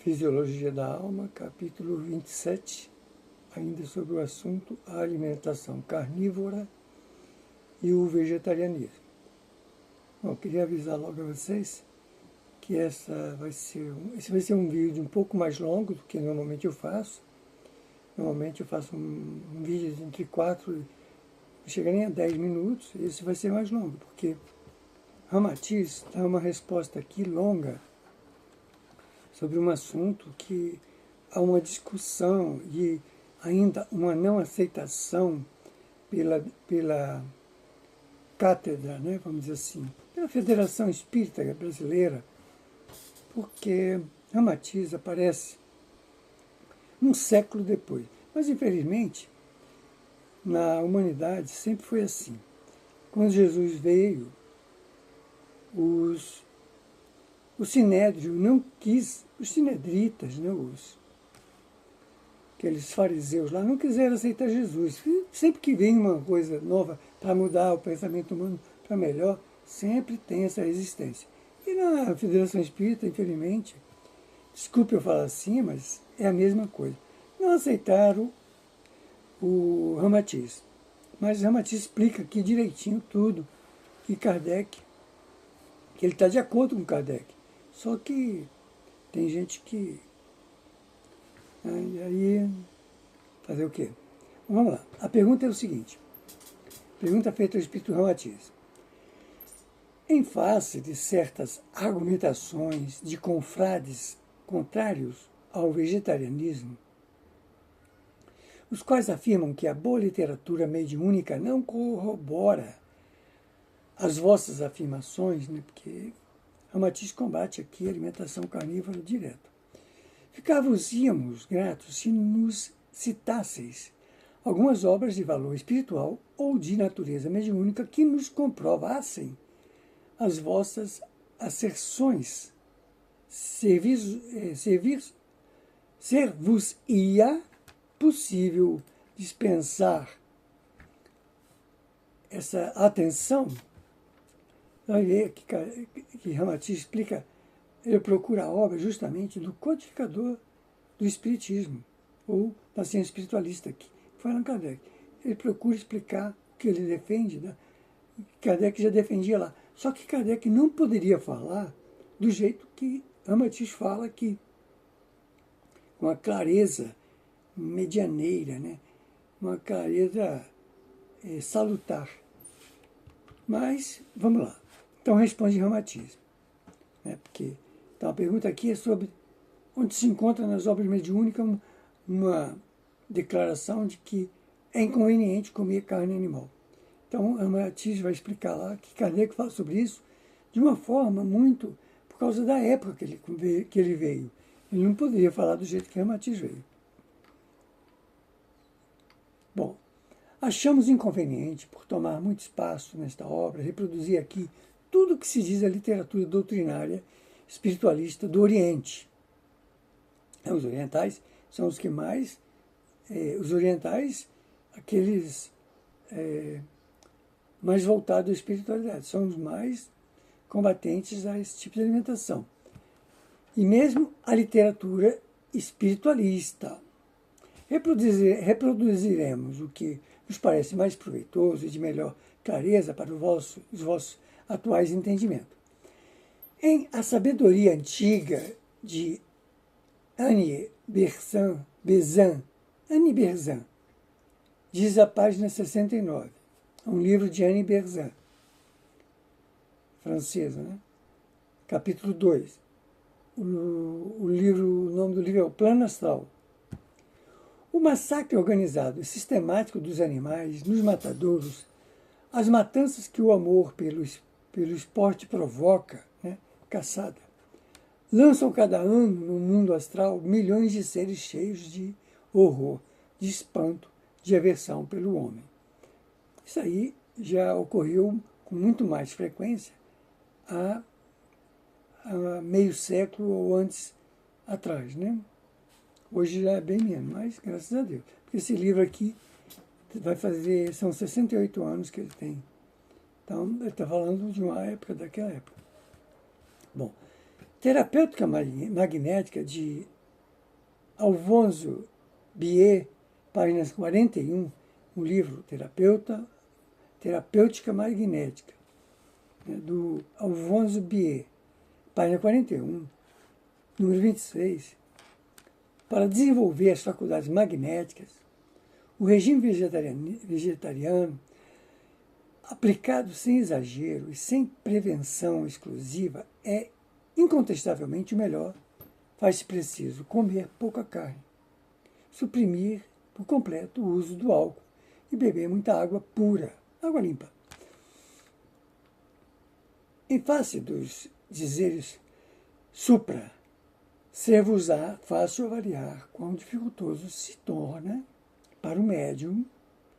Fisiologia da Alma, capítulo 27, ainda sobre o assunto a alimentação carnívora e o vegetarianismo. Bom, queria avisar logo a vocês que esse vai ser um vídeo um pouco mais longo do que normalmente eu faço. Normalmente eu faço um vídeo entre 4 não chega nem a 10 minutos, esse vai ser mais longo, porque Ramatiz dá uma resposta aqui longa sobre um assunto que há uma discussão e ainda uma não aceitação pela cátedra, né, vamos dizer assim, pela Federação Espírita Brasileira, porque Ramatiz aparece um século depois. Mas, infelizmente, na humanidade sempre foi assim. Quando Jesus veio, o Sinédrio não quis, os sinedritas, né, aqueles fariseus lá, não quiseram aceitar Jesus. Sempre que vem uma coisa nova para mudar o pensamento humano para melhor, sempre tem essa resistência. E na Federação Espírita, infelizmente, desculpe eu falar assim, mas é a mesma coisa. Não aceitaram o Ramatiz. Mas Ramatiz explica aqui direitinho tudo, que Kardec, que ele está de acordo com Kardec. Só que tem gente que... E aí, fazer o quê? Vamos lá. A pergunta é o seguinte. Pergunta feita ao Espírito Ramatiz. Em face de certas argumentações de confrades contrários ao vegetarianismo, os quais afirmam que a boa literatura mediúnica não corrobora as vossas afirmações, né, porque Ramatiz combate aqui a alimentação carnívora direta. Ficar-vos-íamos gratos se nos citasseis algumas obras de valor espiritual ou de natureza mediúnica que nos comprovassem as vossas asserções. Ser-vos-ia possível dispensar essa atenção. Vai ver que Ramatiz explica, ele procura a obra justamente do codificador do Espiritismo, ou da ciência espiritualista, que foi Allan Kardec. Ele procura explicar o que ele defende, né? Kardec já defendia lá. Só que Kardec não poderia falar do jeito que Ramatiz fala aqui, com a clareza medianeira, né? Uma clareza salutar. Mas, vamos lá. Então, responde Ramatiz. Né? Então, a pergunta aqui é sobre onde se encontra nas obras mediúnicas uma declaração de que é inconveniente comer carne animal. Então, Ramatiz vai explicar lá que Kardec fala sobre isso de uma forma muito... por causa da época que ele veio. Ele não poderia falar do jeito que Ramatiz veio. Bom, achamos inconveniente, por tomar muito espaço nesta obra, reproduzir aqui tudo o que se diz da literatura doutrinária espiritualista do Oriente. Os orientais são os que mais... os orientais, aqueles mais voltados à espiritualidade, são os mais combatentes a esse tipo de alimentação. E mesmo a literatura espiritualista. Reproduziremos o que nos parece mais proveitoso e de melhor clareza para os vossos atuais entendimentos. Em A Sabedoria Antiga, de Annie Besant, diz a página 69, um livro de Annie Besant, francesa, né? Capítulo 2. O nome do livro é O Plano Astral. O massacre organizado e sistemático dos animais nos matadouros, as matanças que o amor pelo esporte provoca, né, caçada, lançam cada ano no mundo astral milhões de seres cheios de horror, de espanto, de aversão pelo homem. Isso aí já ocorreu com muito mais frequência há meio século ou antes atrás, né? Hoje já é bem menos, mas graças a Deus. Porque esse livro aqui vai fazer, são 68 anos que ele tem. Então, ele está falando de uma época, daquela época. Bom, Terapêutica Magnética, de Alfonso Biet, páginas 41, um livro Terapêutica Magnética, né, do Alfonso Biet, página 41, número 26. Para desenvolver as faculdades magnéticas, o regime vegetariano, aplicado sem exagero e sem prevenção exclusiva, é incontestavelmente o melhor. Faz-se preciso comer pouca carne, suprimir por completo o uso do álcool e beber muita água pura, água limpa. Em face dos dizeres supra, ser-vos-á fácil avaliar quão dificultoso se torna para o médium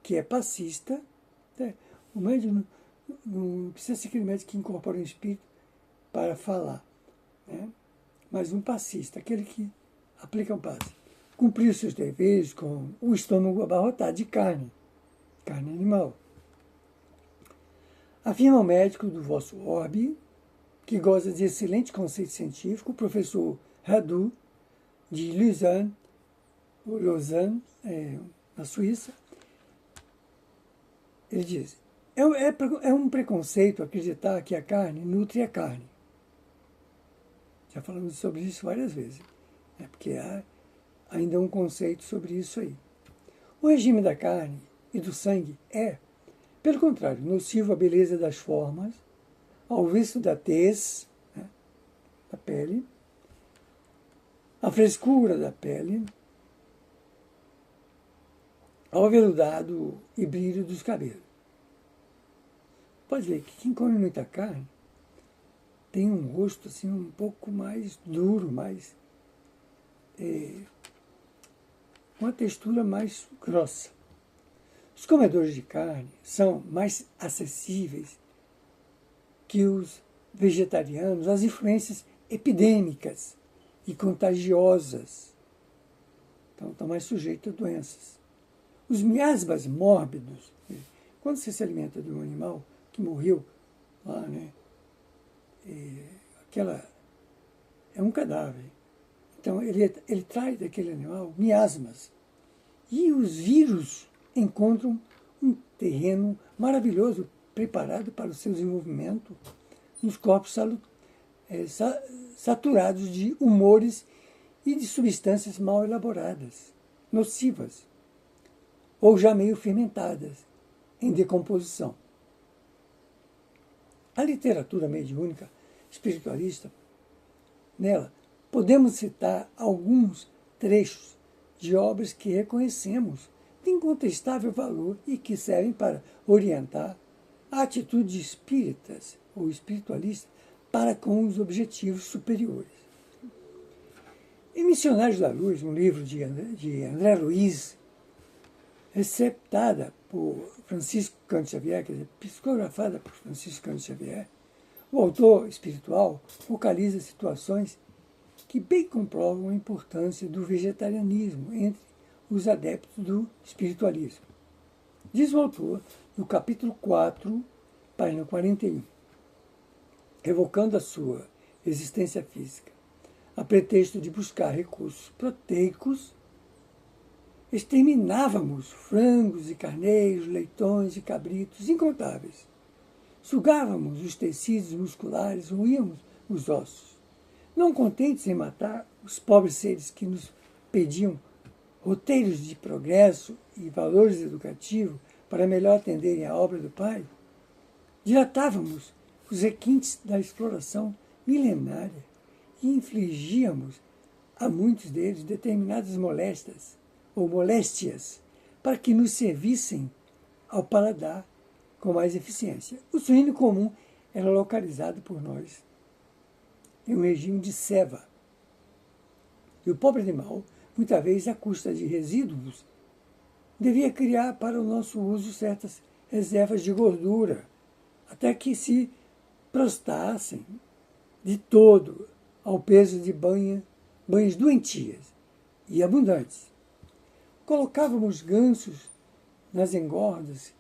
que é passista. O médium não precisa ser aquele médium que incorpora o espírito para falar, né? Mas um passista, aquele que aplica um passe. Cumprir os seus deveres com o estômago abarrotado de carne animal. Afirma o médico do vosso orbe, que goza de excelente conceito científico, o professor Radu, de Lausanne, na Suíça. Ele diz: é um preconceito acreditar que a carne nutre a carne. Já falamos sobre isso várias vezes, porque há ainda um conceito sobre isso aí. O regime da carne e do sangue é, pelo contrário, nocivo à beleza das formas, ao viço da tez, né, da pele, à frescura da pele, ao aveludado e brilho dos cabelos. Pode ver que quem come muita carne tem um rosto assim um pouco mais duro, mais uma textura mais grossa. Os comedores de carne são mais acessíveis que os vegetarianos às influências epidêmicas e contagiosas. Então, estão mais sujeitos a doenças. Os miasmas mórbidos, quando você se alimenta de um animal que morreu lá, né? É um cadáver. Então, ele traz daquele animal miasmas. E os vírus encontram um terreno maravilhoso preparado para o seu desenvolvimento nos corpos saturados de humores e de substâncias mal elaboradas, nocivas, ou já meio fermentadas, em decomposição. A literatura mediúnica espiritualista, nela, podemos citar alguns trechos de obras que reconhecemos de incontestável valor e que servem para orientar a atitude de espíritas ou espiritualistas para com os objetivos superiores. Em Missionários da Luz, um livro de André Luiz, receptada por Francisco Cândido Xavier, quer dizer, psicografada por Francisco Cândido Xavier, o autor espiritual focaliza situações que bem comprovam a importância do vegetarianismo entre os adeptos do espiritualismo. Diz o autor, no capítulo 4, página 41, evocando a sua existência física, a pretexto de buscar recursos proteicos, exterminávamos frangos e carneiros, leitões e cabritos incontáveis. Sugávamos os tecidos musculares, roíamos os ossos. Não contentes em matar os pobres seres que nos pediam roteiros de progresso e valores educativos para melhor atenderem à obra do Pai, dilatávamos os requintes da exploração milenária e infligíamos a muitos deles determinadas moléstias para que nos servissem ao paladar com mais eficiência. O suíno comum era localizado por nós em um regime de ceva. E o pobre animal, muitas vezes à custa de resíduos, devia criar para o nosso uso certas reservas de gordura, até que se prostrassem de todo ao peso de banhas doentias e abundantes. Colocávamos gansos nas engordas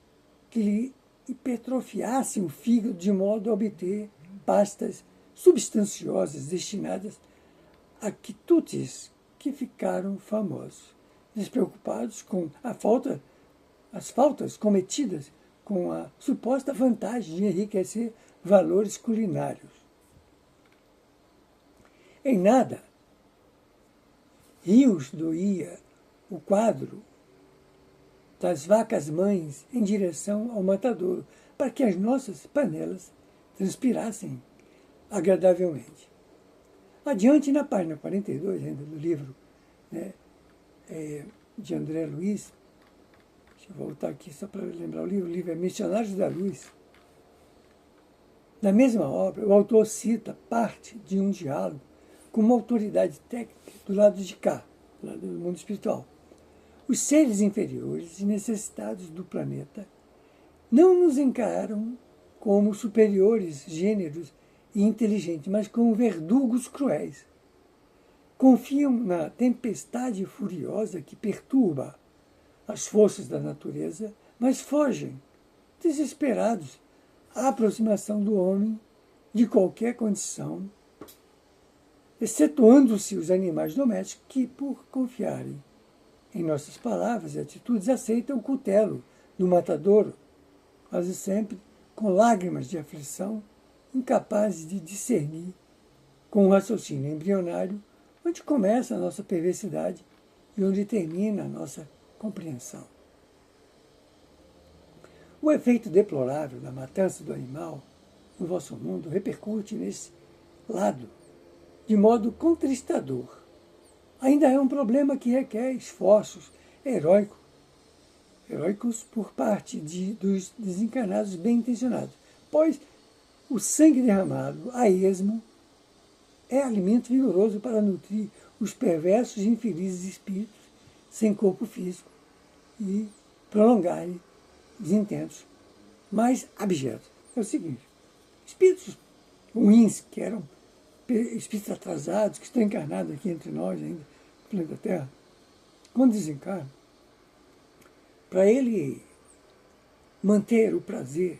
que lhe hipertrofiassem o fígado de modo a obter pastas substanciosas destinadas a quitutes que ficaram famosos, despreocupados com as faltas cometidas com a suposta vantagem de enriquecer valores culinários. Em nada, Rios doía o quadro das vacas mães em direção ao matadouro, para que as nossas panelas transpirassem agradavelmente. Adiante, na página 42 ainda do livro, né, de André Luiz, deixa eu voltar aqui só para lembrar o livro é Missionários da Luz. Na mesma obra, o autor cita parte de um diálogo com uma autoridade técnica do lado de cá, do lado do mundo espiritual. Os seres inferiores e necessitados do planeta não nos encaram como superiores, gêneros e inteligentes, mas como verdugos cruéis. Confiam na tempestade furiosa que perturba as forças da natureza, mas fogem, desesperados, à aproximação do homem de qualquer condição, excetuando-se os animais domésticos que, por confiarem em nossas palavras e atitudes, aceitam o cutelo do matadouro, quase sempre com lágrimas de aflição, incapazes de discernir, com o raciocínio embrionário, onde começa a nossa perversidade e onde termina a nossa compreensão. O efeito deplorável da matança do animal no vosso mundo repercute nesse lado, de modo contristador. Ainda é um problema que requer esforços heróicos por parte dos desencarnados bem-intencionados, pois o sangue derramado a esmo é alimento vigoroso para nutrir os perversos e infelizes espíritos sem corpo físico e prolongarem os intentos mais abjetos. É o seguinte, espíritos ruins, que eram espíritos atrasados, que estão encarnados aqui entre nós ainda, no planeta Terra, quando desencarnam, para ele manter o prazer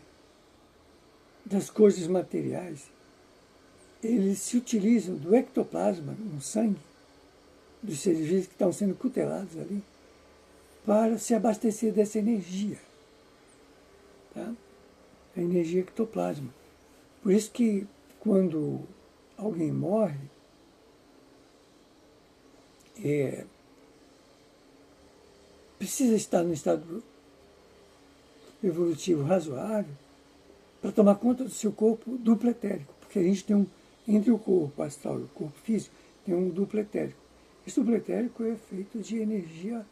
das coisas materiais, eles se utilizam do ectoplasma, no sangue, dos seres vivos que estão sendo cutelados ali, para se abastecer dessa energia. Tá? A energia ectoplasma. Por isso que, quando alguém morre, precisa estar no estado evolutivo razoável para tomar conta do seu corpo duplo etérico, porque a gente tem entre o corpo astral e o corpo físico, tem um duplo etérico. Esse duplo etérico é feito de energia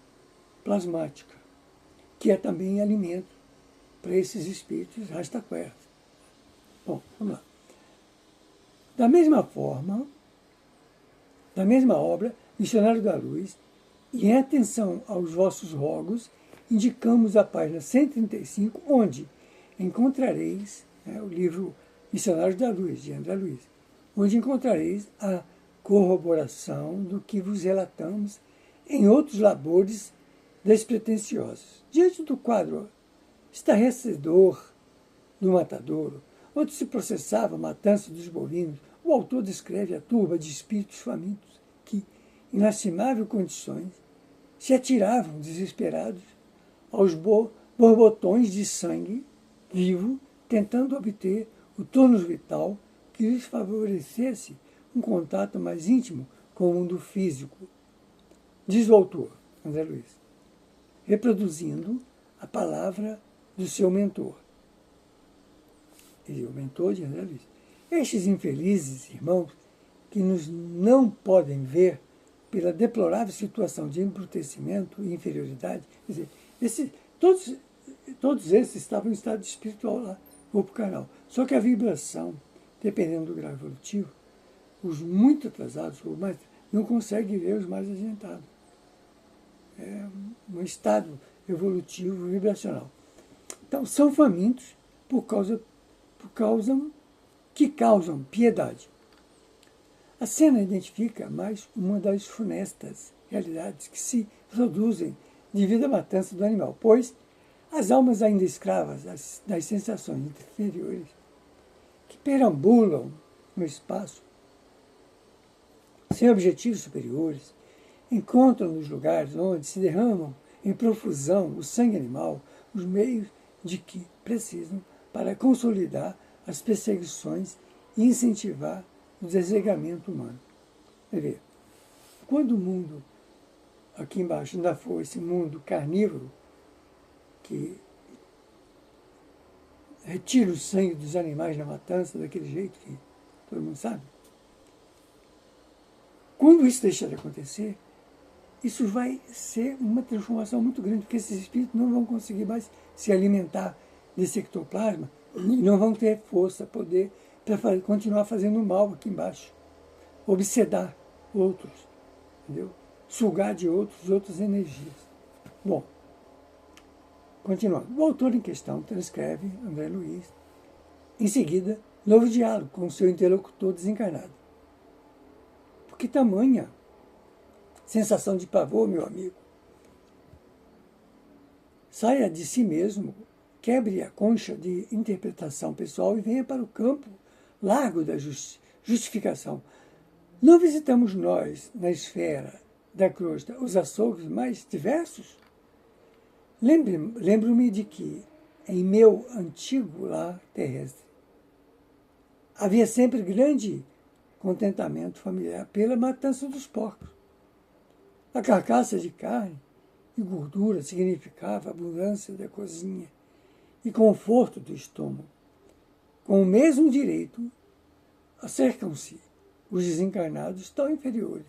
plasmática, que é também alimento para esses espíritos rastaqueras. Bom, vamos lá. Da mesma forma, da mesma obra, Missionário da Luz, e em atenção aos vossos rogos, indicamos a página 135, onde encontrareis, o livro Missionários da Luz, de André Luiz, onde encontrareis a corroboração do que vos relatamos em outros labores despretensiosos. Diante do quadro estarrecedor do matadouro, onde se processava a matança dos bovinos, o autor descreve a turba de espíritos famintos que, em lastimáveis condições, se atiravam desesperados aos borbotões de sangue vivo, tentando obter o tônus vital que lhes favorecesse um contato mais íntimo com o mundo físico. Diz o autor, André Luiz, reproduzindo a palavra do seu mentor. Ele é o mentor de André Luiz. Estes infelizes irmãos, que nos não podem ver pela deplorável situação de embrutecimento e inferioridade, quer dizer, todos esses estavam em estado espiritual lá, corpo carnal. Só que a vibração, dependendo do grau evolutivo, os muito atrasados, não conseguem ver os mais adiantados. É um estado evolutivo vibracional. Então, são famintos que causam piedade. A cena identifica mais uma das funestas realidades que se produzem devido à matança do animal, pois as almas ainda escravas das sensações inferiores, que perambulam no espaço, sem objetivos superiores, encontram nos lugares onde se derramam em profusão o sangue animal os meios de que precisam para consolidar as perseguições e incentivar o desregamento humano. Quer ver, quando o mundo, aqui embaixo, ainda for esse mundo carnívoro, que retira o sangue dos animais na matança daquele jeito que todo mundo sabe, quando isso deixar de acontecer, isso vai ser uma transformação muito grande, porque esses espíritos não vão conseguir mais se alimentar desse ectoplasma e não vão ter força, poder para continuar fazendo mal aqui embaixo, obsedar outros, entendeu? Sugar de outras energias. Bom, continuando. O autor em questão transcreve, André Luiz, em seguida, novo diálogo com o seu interlocutor desencarnado. Por que tamanha sensação de pavor, meu amigo? Saia de si mesmo, quebre a concha de interpretação pessoal e venha para o campo largo da justificação. Não visitamos nós, na esfera da crosta, os açougues mais diversos? Lembro-me de que, em meu antigo lar terrestre, havia sempre grande contentamento familiar pela matança dos porcos. A carcaça de carne e gordura significava abundância da cozinha e conforto do estômago. Com o mesmo direito, acercam-se os desencarnados tão inferiores,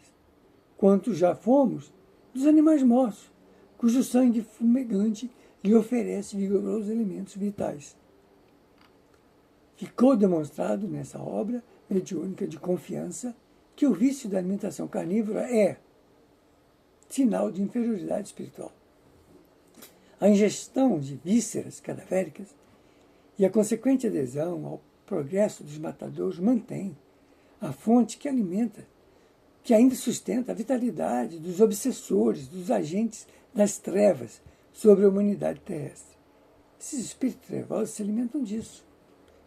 quanto já fomos dos animais mortos, cujo sangue fumegante lhe oferece vigorosos elementos vitais. Ficou demonstrado nessa obra mediúnica de confiança que o vício da alimentação carnívora é sinal de inferioridade espiritual. A ingestão de vísceras cadavéricas e a consequente adesão ao progresso dos matadores mantém a fonte que alimenta, que ainda sustenta a vitalidade dos obsessores, dos agentes das trevas sobre a humanidade terrestre. Esses espíritos trevosos se alimentam disso.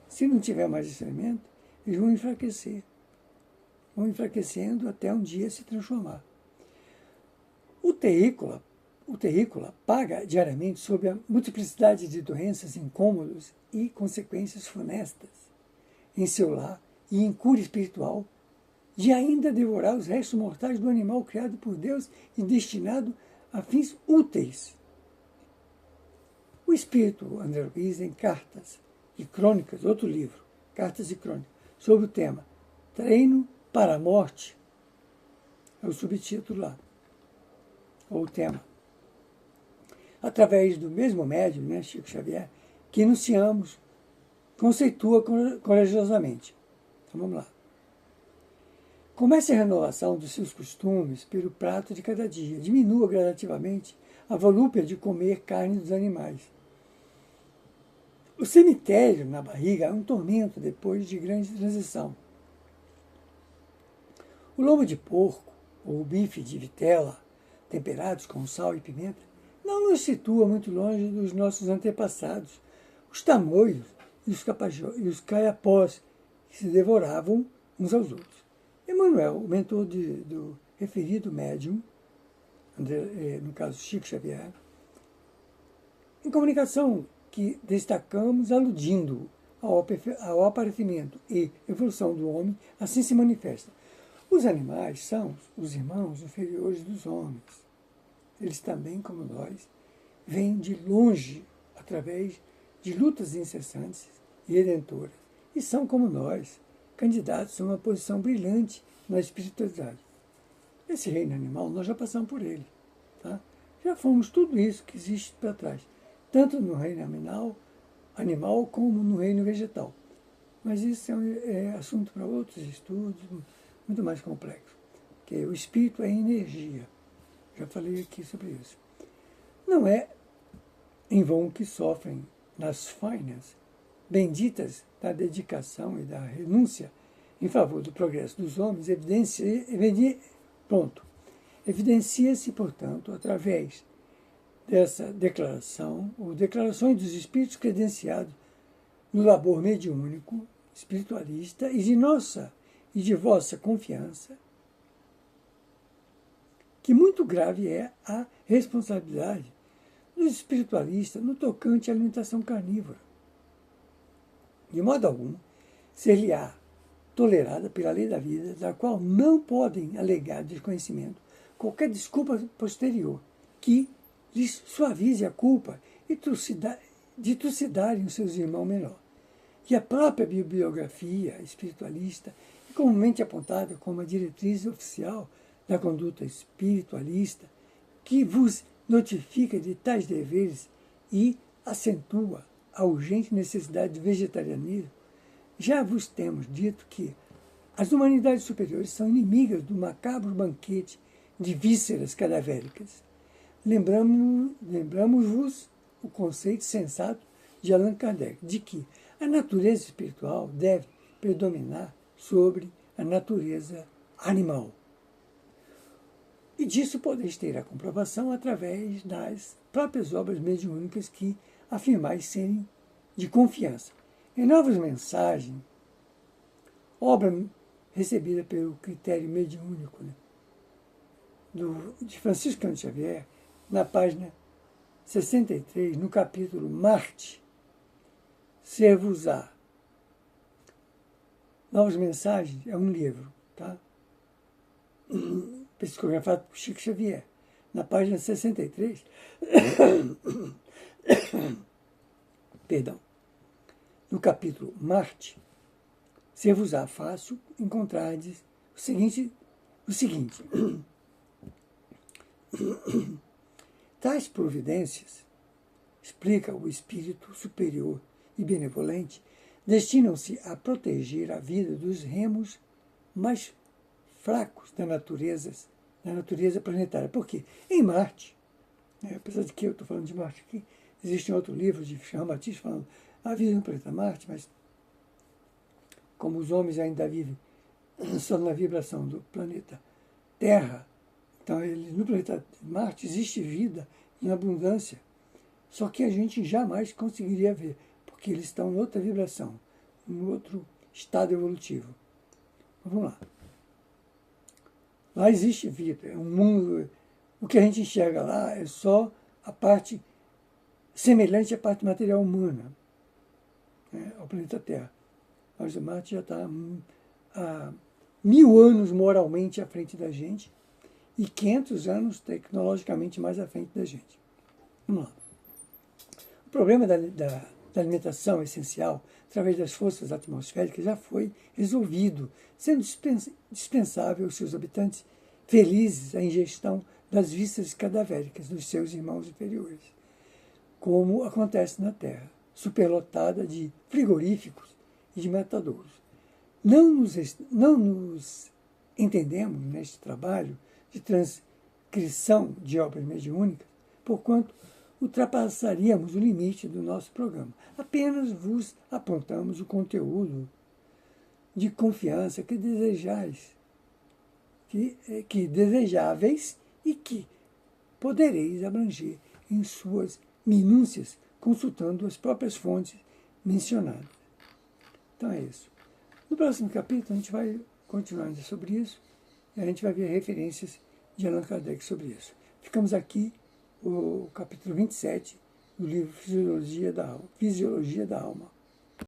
Se não tiver mais esse alimento, eles vão enfraquecer. Vão enfraquecendo até um dia se transformar. O terrícola paga diariamente sob a multiplicidade de doenças, incômodos e consequências funestas em seu lar e em cura espiritual, de ainda devorar os restos mortais do animal criado por Deus e destinado a fins úteis. O espírito André Luiz, em Cartas e Crônicas, outro livro, Cartas e Crônicas, sobre o tema Treino para a Morte, é o subtítulo lá, ou o tema. Através do mesmo médium, Chico Xavier, que enunciamos, conceitua corajosamente. Então vamos lá. Comece a renovação dos seus costumes pelo prato de cada dia. Diminua gradativamente a volúpia de comer carne dos animais. O cemitério na barriga é um tormento depois de grande transição. O lombo de porco ou o bife de vitela, temperados com sal e pimenta, não nos situa muito longe dos nossos antepassados, os tamoios e os caiapós, que se devoravam uns aos outros. Emmanuel, o mentor do referido médium, no caso Chico Xavier, em comunicação que destacamos aludindo ao aparecimento e evolução do homem, assim se manifesta. Os animais são os irmãos inferiores dos homens. Eles também, como nós, vêm de longe através de lutas incessantes e redentoras. E são, como nós, candidatos a uma posição brilhante na espiritualidade. Esse reino animal, nós já passamos por ele. Tá? Já fomos tudo isso que existe para trás, tanto no reino animal como no reino vegetal. Mas isso é assunto para outros estudos, muito mais complexo. Porque o espírito é energia. Já falei aqui sobre isso. Não é em vão que sofrem nas fainas benditas da dedicação e da renúncia em favor do progresso dos homens, evidencia-se, portanto, através dessa declaração, ou declarações dos espíritos credenciados no labor mediúnico espiritualista e de nossa e de vossa confiança, que muito grave é a responsabilidade dos espiritualistas no tocante à alimentação carnívora. De modo algum, ser-lhe-á tolerada pela lei da vida, da qual não podem alegar desconhecimento qualquer desculpa posterior que lhes suavize a culpa de trucidarem os seus irmãos menores. E a própria bibliografia espiritualista é comumente apontada como a diretriz oficial da conduta espiritualista, que vos notifica de tais deveres e acentua a urgente necessidade de vegetarianismo. Já vos temos dito que as humanidades superiores são inimigas do macabro banquete de vísceras cadavéricas. Lembramos-vos o conceito sensato de Allan Kardec, de que a natureza espiritual deve predominar sobre a natureza animal. E disso podeis ter a comprovação através das próprias obras mediúnicas que afirmais serem de confiança. Em Novas Mensagens, obra recebida pelo critério mediúnico, né, de Francisco Cândido Xavier, na página 63, no capítulo Marte, ser-vos-á. Novas Mensagens é um livro, tá? Psicografado por Chico Xavier. Na página 63, perdão, no capítulo Marte, ser-vos-á fácil encontrardes o seguinte, tais providências, explica o espírito superior e benevolente, destinam-se a proteger a vida dos remos mais fracos da natureza planetária. Por quê? Em Marte, né, apesar de que eu estou falando de Marte aqui, existe um outro livro de Jean Baptiste falando a vida no planeta Marte, mas como os homens ainda vivem só na vibração do planeta Terra, então no planeta Marte existe vida em abundância, só que a gente jamais conseguiria ver, porque eles estão em outra vibração, em outro estado evolutivo. Vamos lá. Lá existe vida, é um mundo. O que a gente enxerga lá é só a parte semelhante à parte material humana, né, ao planeta Terra. Mas o Marte já está há 1000 anos moralmente à frente da gente e 500 anos tecnologicamente mais à frente da gente. Vamos lá. O problema da alimentação essencial através das forças atmosféricas já foi resolvido, sendo dispensável aos seus habitantes felizes a ingestão das vísceras cadavéricas dos seus irmãos inferiores, como acontece na Terra, superlotada de frigoríficos e de matadouros. Não nos entendemos neste trabalho de transcrição de obras mediúnicas, porquanto ultrapassaríamos o limite do nosso programa. Apenas vos apontamos o conteúdo de confiança que desejais, que desejáveis e que podereis abranger em suas minúcias, consultando as próprias fontes mencionadas. Então é isso. No próximo capítulo a gente vai continuar sobre isso e a gente vai ver referências de Allan Kardec sobre isso. Ficamos aqui o capítulo 27 do livro Fisiologia da Alma.